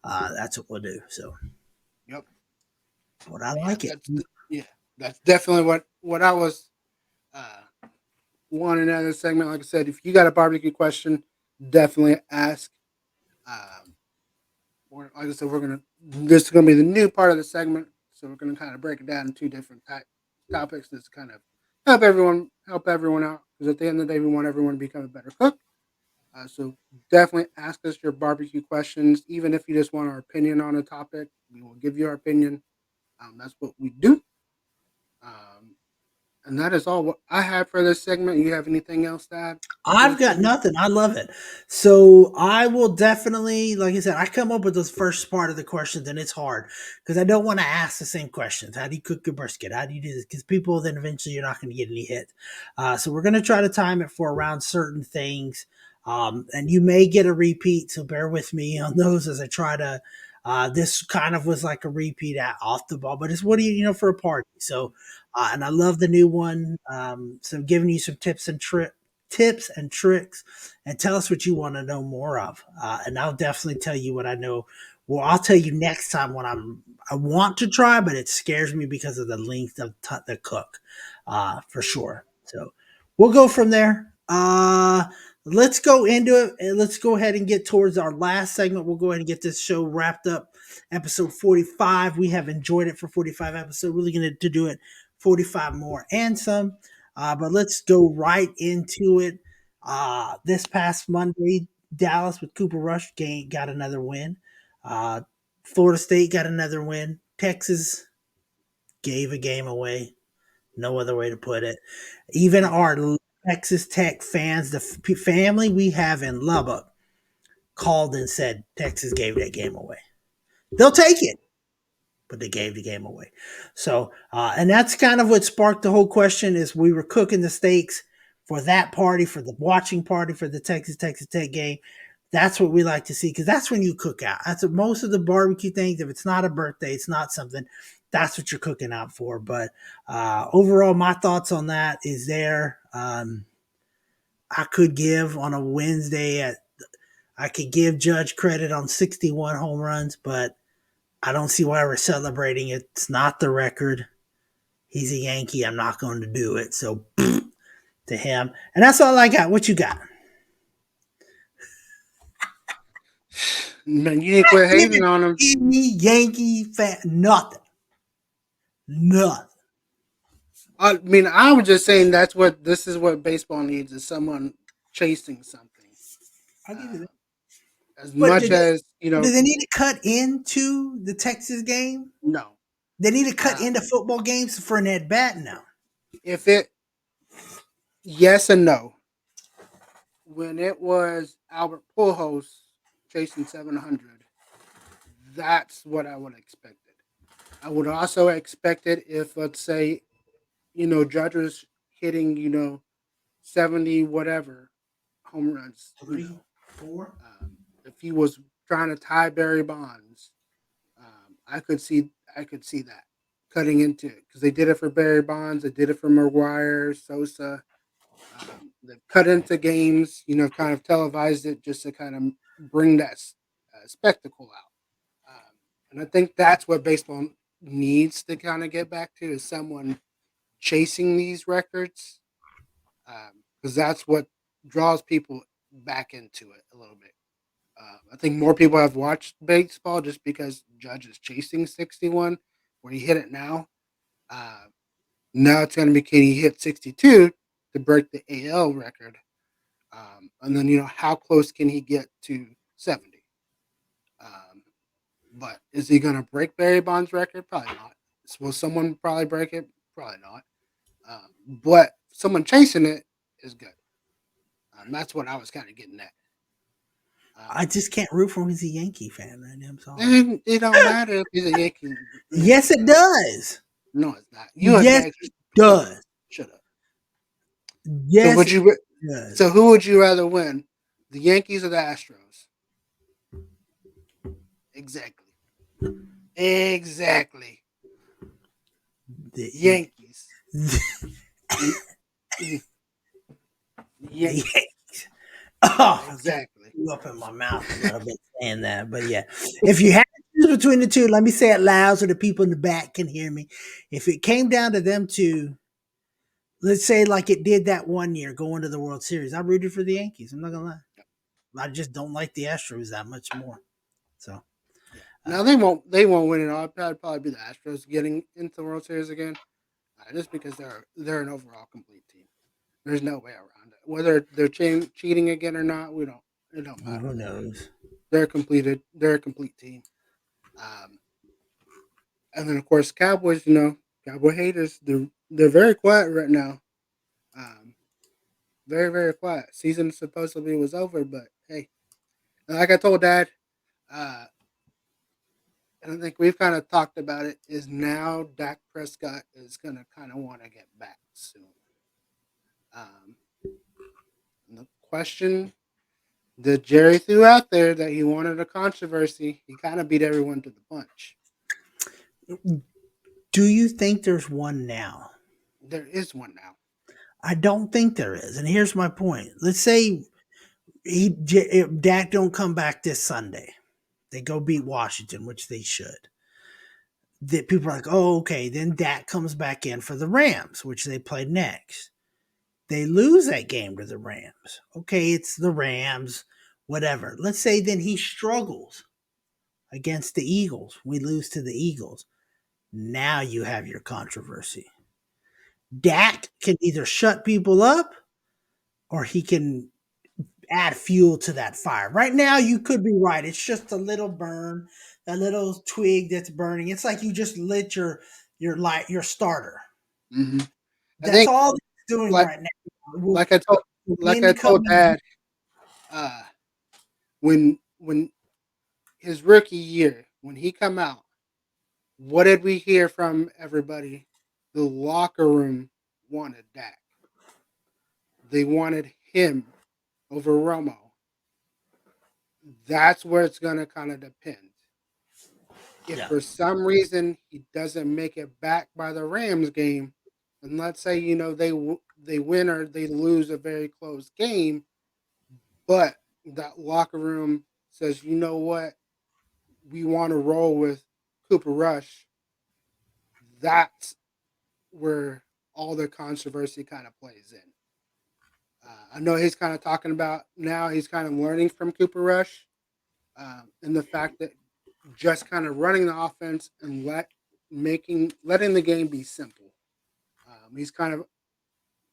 Speaker 2: that's what we'll do. So,
Speaker 1: Yep.
Speaker 2: but I
Speaker 1: Yeah.
Speaker 2: like it.
Speaker 1: Yeah. That's definitely what I was uh, wanting out of this segment. Like I said, if you got a barbecue question, definitely ask. Um, like I said, this is gonna be the new part of the segment, so we're gonna kind of break it down in two different topics. This kind of help everyone out because at the end of the day, we want everyone to become a better cook. So definitely ask us your barbecue questions, even if you just want our opinion on a topic. We will give you our opinion. That's what we do. Um, and that is all what I have for this segment. You have anything else to add for
Speaker 2: I've
Speaker 1: this
Speaker 2: got
Speaker 1: segment?
Speaker 2: nothing. I love it. So I will definitely, like I said, I come up with this first part of the questions, and it's hard because I don't want to ask the same questions. How do you cook your brisket? How do you do this? Because people then eventually you're not going to get any hits. So we're going to try to time it for around certain things, and you may get a repeat. So bear with me on those as I try to. This kind of was like a repeat at off the ball, but it's what do for a party. So, and I love the new one. So giving you some tips and tricks and tell us what you want to know more of. And I'll definitely tell you what I know. Well, I'll tell you next time when I want to try, but it scares me because of the length of the cook, for sure. So we'll go from there. Let's go into it. And let's go ahead and get towards our last segment. We'll go ahead and get this show wrapped up. Episode 45. We have enjoyed it for 45 episodes. Really going to do it 45 more and some. But let's go right into it. This past Monday, Dallas with Cooper Rush got another win. Uh, Florida State got another win. Texas gave a game away. No other way to put it. Even
Speaker 1: Yep.
Speaker 2: our Texas Tech fans, the family we have in Lubbock, called and said Texas gave that game away. They'll take it, but they gave the game away. So, and that's kind of what sparked the whole question is we were cooking the steaks for that party, for the watching party for the Texas Tech game. That's what we like to see because that's when you cook out. That's what most of the barbecue things. If it's not a birthday, it's not something. That's what you're cooking out for. But overall, my thoughts on that is there. I could give on a Wednesday at I could give Judge credit on 61 home runs, but I don't see why we're celebrating it. It's not the record. He's a Yankee. I'm not going to do it. So to him. And that's all I got. What you got?
Speaker 1: Man, you need to quit
Speaker 2: Give
Speaker 1: hating on him.
Speaker 2: any Yankee fan nothing. Nothing.
Speaker 1: I mean, I was just saying this is what baseball needs is someone chasing something.
Speaker 2: I'll give you
Speaker 1: Uh,
Speaker 2: that.
Speaker 1: as
Speaker 2: But
Speaker 1: much as
Speaker 2: do they need to cut into the Texas game?
Speaker 1: no.
Speaker 2: They need to cut
Speaker 1: Uh,
Speaker 2: into football games for an at bat now.
Speaker 1: if it yes and no. When it was Albert Pujols chasing 700, that's what I would have expected. I would also expected if, let's say, Judge was hitting, 70 whatever home runs,
Speaker 2: 3, 4.
Speaker 1: if he was trying to tie Barry Bonds, I could see that cutting into it because they did it for Barry Bonds, they did it for McGuire, Sosa. They've cut into games, kind of televised it just to kind of bring that spectacle out. And I think that's what baseball needs to kind of get back to is someone chasing these records because that's what draws people back into it a little bit. I think more people have watched baseball just because Judge is chasing 61, where he hit it now. Uh, Now it's going to be can he hit 62 to break the AL record? And then, how close can he get to 70? Um, but is he going to break Barry Bonds' record? Probably not. Will someone probably break it? Probably not. But someone chasing it is good. That's what I was kind of getting at.
Speaker 2: I
Speaker 1: Um,
Speaker 2: just can't root for him. He's a Yankee fan right now. I'm sorry.
Speaker 1: and it don't matter if he's a Yankee.
Speaker 2: Yes, it does.
Speaker 1: No, it's not. You a
Speaker 2: Yes,
Speaker 1: Yankee.
Speaker 2: it does.
Speaker 1: Shut up. So
Speaker 2: Yes,
Speaker 1: would
Speaker 2: it
Speaker 1: you?
Speaker 2: does.
Speaker 1: So who would you rather win, the Yankees or the Astros? Exactly. Exactly.
Speaker 2: The,
Speaker 1: Yankees. Mm, mm,
Speaker 2: the
Speaker 1: Yankees.
Speaker 2: Oh, I kind of
Speaker 1: Exactly.
Speaker 2: threw up in my mouth a little bit saying that. But yeah, if you had to choose between the two, let me say it loud so the people in the back can hear me. If it came down to them two, let's say like it did that one year going to the World Series, I rooted for the Yankees. I'm not gonna lie. I just don't like the Astros that much more. So
Speaker 1: Yeah.
Speaker 2: uh,
Speaker 1: Now they won't win it all. That'd probably be the Astros getting into the World Series again, just because they're an overall complete team. There's no way around it. Whether they're cheating again or not, we don't. It don't matter.
Speaker 2: who knows?
Speaker 1: They're completed. They're a complete team. Um, and then of course Cowboys. Cowboy haters. They're very quiet right now. Um, very very quiet. Season supposedly was over, but hey, like I told Dad, uh, and I think we've kind of talked about it. Is now Dak Prescott is going to kind of want to get back soon. Um, and the question that Jerry threw out there that he wanted a controversy, he kind of beat everyone to the punch.
Speaker 2: Do you think there's one now?
Speaker 1: There is one now.
Speaker 2: I don't think there is, and here's my point. Let's say if Dak don't come back this Sunday, they go beat Washington, which they should. That people are like, oh, okay, then Dak comes back in for the Rams, which they play next. They lose that game to the Rams. Okay, it's the Rams, whatever. Let's say then he struggles against the Eagles. We lose to the Eagles. Now you have your controversy. Dak can either shut people up or he can add fuel to that fire. Right now, you could be right. It's just a little burn, a little twig that's burning. It's like you just lit your starter.
Speaker 1: Hmm. I
Speaker 2: That's
Speaker 1: think
Speaker 2: all it's doing
Speaker 1: like
Speaker 2: right now. Will
Speaker 1: like I told like I
Speaker 2: wind come
Speaker 1: told
Speaker 2: in?
Speaker 1: Dad, uh, when his rookie year when he come out, what did we hear from everybody? The locker room wanted Dak. They wanted him over Romo. that's where it's going to kind of depend. If
Speaker 2: Yeah.
Speaker 1: for some reason he doesn't make it back by the Rams game, and let's say they win or they lose a very close game, but that locker room says, you know what, we want to roll with Cooper Rush. That's where all the controversy kind of plays in. I know he's kind of talking about now he's kind of learning from Cooper Rush, and the fact that just kind of running the offense and letting the game be simple. He's kind of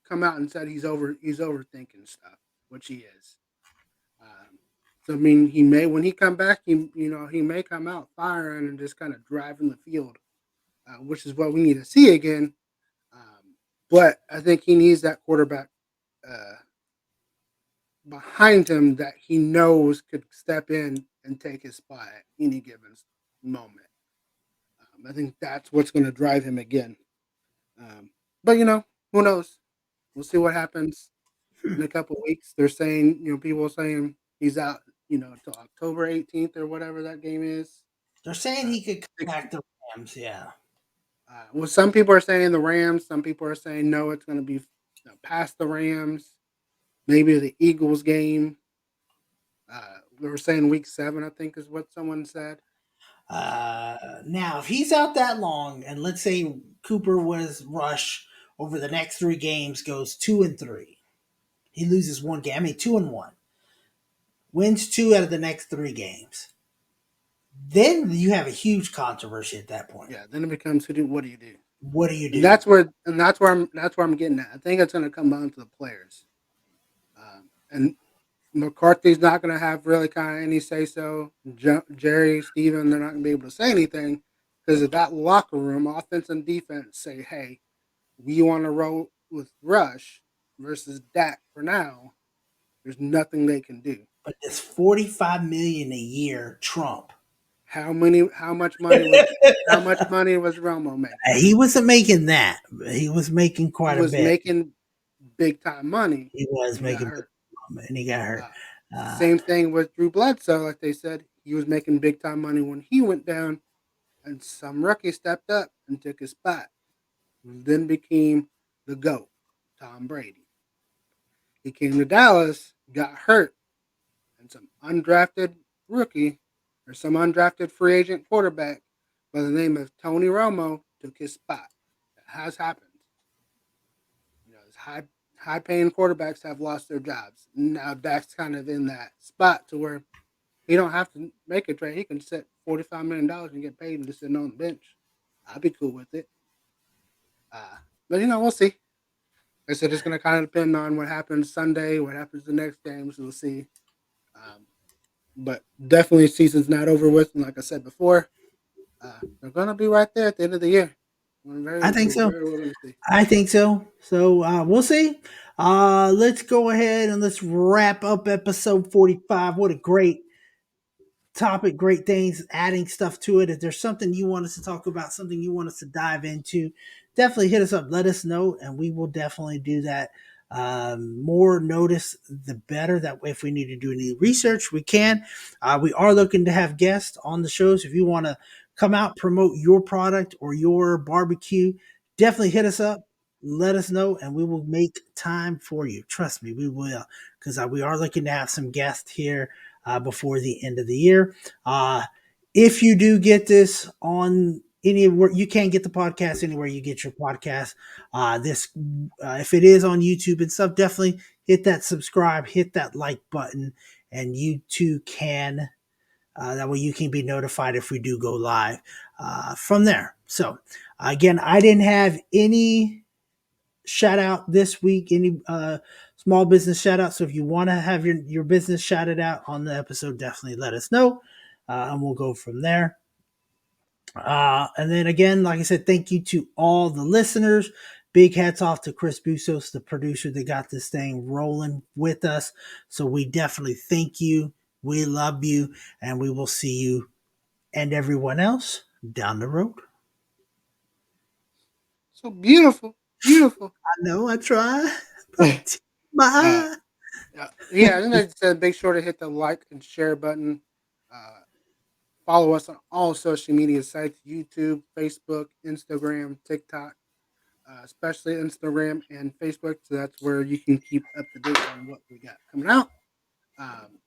Speaker 1: come out and said he's overthinking stuff, which he is. Um, so I mean, he may when he come back, he may come out firing and just kind of driving the field, which is what we need to see again. But I think he needs that quarterback uh, behind him that he knows could step in and take his spot at any given moment. I think that's what's going to drive him again. Um, but who knows? We'll see what happens in a couple of weeks. They're saying, people are saying he's out, until October 18th or whatever that game is.
Speaker 2: They're saying he could come
Speaker 1: Six.
Speaker 2: back the Rams. Yeah.
Speaker 1: Well, some people are saying the Rams. Some people are saying no, it's going to be past the Rams. Maybe the Eagles game. They were saying week 7, I think, is what someone said.
Speaker 2: Now, if he's out that long, and let's say Cooper was Rush over the next 3 games, goes 2-3. He loses one game. I mean, 2-1. Wins 2 out of the next 3 games. Then you have a huge controversy at that point.
Speaker 1: Yeah, then it becomes what do you do?
Speaker 2: What do you
Speaker 1: And
Speaker 2: do?
Speaker 1: that's where I'm getting at. I think it's going to come down to the players. And McCarthy's not going to have really kind of any say so. Jerry, Steven, they're not going to be able to say anything because of that locker room, offense and defense say, hey, we want to roll with Rush versus Dak for now. There's nothing they can do.
Speaker 2: But this 45 million a year Trump.
Speaker 1: How many? How much money was? How much money was Romo making?
Speaker 2: He wasn't making that. He was making
Speaker 1: He
Speaker 2: quite a
Speaker 1: was
Speaker 2: bit.
Speaker 1: making big time money.
Speaker 2: He was
Speaker 1: And he got
Speaker 2: making,
Speaker 1: hurt.
Speaker 2: and he got hurt.
Speaker 1: Same thing with Drew Bledsoe. Like they said, he was making big time money when he went down, and some rookie stepped up and took his spot. Who then became the GOAT, Tom Brady. He came to Dallas, got hurt, and some undrafted rookie or some undrafted free agent quarterback by the name of Tony Romo took his spot. That has happened. High paying quarterbacks have lost their jobs. Now Dak's kind of in that spot to where he don't have to make a trade. He can sit $45 million and get paid and just sitting on the bench. I'd be cool with it. But we'll see. Like I said, it's going to kind of depend on what happens Sunday, what happens the next game. So we'll see. But definitely, season's not over with. And like I said before, they're going to be right there at the end of the year.
Speaker 2: I think so.
Speaker 1: We're going to see.
Speaker 2: I think so. So we'll see. Let's go ahead and let's wrap up episode 45. What a great topic, great things, adding stuff to it. If there's something you want us to talk about, something you want us to dive into, definitely hit us up. Let us know, and we will definitely do that. More notice, the better. That way, if we need to do any research, we can. We are looking to have guests on the shows. If you want to come out, promote your product or your barbecue, definitely hit us up. Let us know, and we will make time for you. Trust me, we will, because we are looking to have some guests here before the end of the year. If you do get this on anywhere, you can get the podcast anywhere you get your podcast. If it is on YouTube and stuff, definitely hit that subscribe, hit that like button, and you too can. That way you can be notified if we do go live from there. So again, I didn't have any shout out this week, any small business shout out. So if you want to have your business shouted out on the episode, definitely let us know, and we'll go from there. And then again, like I said, thank you to all the listeners. Big hats off to Chris Busos, the producer that got this thing rolling with us. So we definitely thank you. We love you, and we will see you and everyone else down the road.
Speaker 1: So beautiful, beautiful.
Speaker 2: I know I try.
Speaker 1: uh,
Speaker 2: Bye.
Speaker 1: Yeah, and like I said, make sure to hit the like and share button. Uh, Follow us on all social media sites: YouTube, Facebook, Instagram, TikTok, especially Instagram and Facebook. So that's where you can keep up to date on what we got coming out. Um,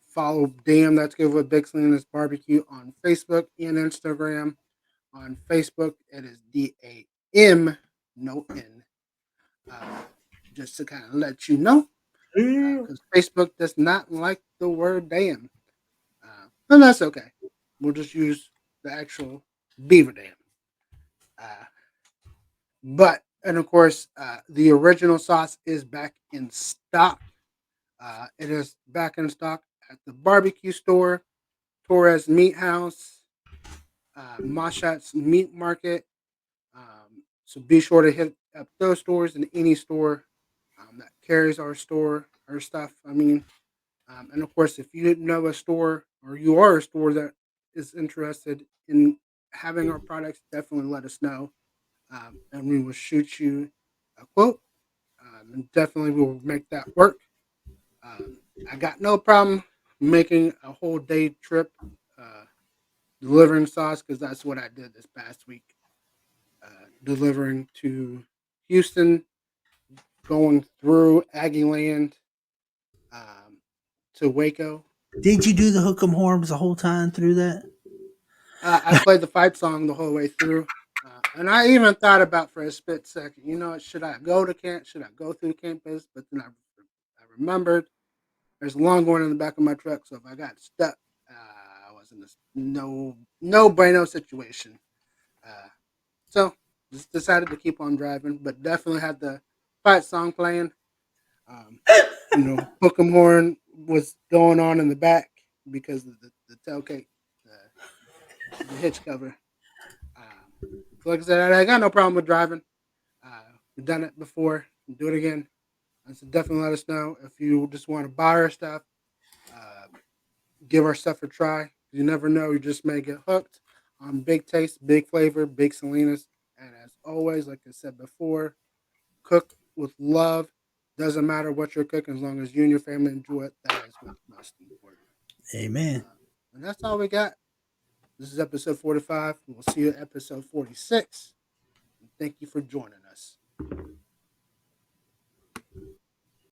Speaker 1: Follow Damn That's Good with Big Salinas Barbecue on Facebook and Instagram. On Facebook, it is DAM, no N. Uh, just to kind of let you know,
Speaker 2: Yeah.
Speaker 1: because Facebook does not like the word damn. And that's okay. We'll just use the actual beaver dam. Uh, and of course, the original sauce is back in stock. It is back in stock at the barbecue store, Torres Meat House, Mashat's Meat Market. So be sure to hit up those stores and any store that carries our stuff. I mean, and of course, if you know a store or you are a store that is interested in having our products, definitely let us know, and we will shoot you a quote. And definitely, we will make that work. I got no problem making a whole day trip uh, delivering sauce because that's what I did this past week, delivering to Houston, going through Aggie Land um, to Waco.
Speaker 2: Did you do the hook 'em horns the whole time through that?
Speaker 1: I played the fight song the whole way through, and I even thought about for a split second, should I go to camp? Should I go through campus? But then I remembered there's a Longhorn in the back of my truck, so if I got stuck, I was in this no bueno situation. Uh, so just decided to keep on driving, but definitely had the fight song playing. Um, Hook 'em horn was going on in the back because of the tailgate, the hitch cover. Um, so like I said, I got no problem with driving. We've done it before. Do it again. So definitely let us know if you just want to buy our stuff. Uh, give our stuff a try. You never know. You just may get hooked on big taste, big flavor, big Salinas. And as always, like I said before, cook with love. Doesn't matter what you're cooking as long as you and your family enjoy it. That is what's most important.
Speaker 2: Amen.
Speaker 1: And that's all we got. This is episode 45. We'll see you at episode 46. And thank you for joining us.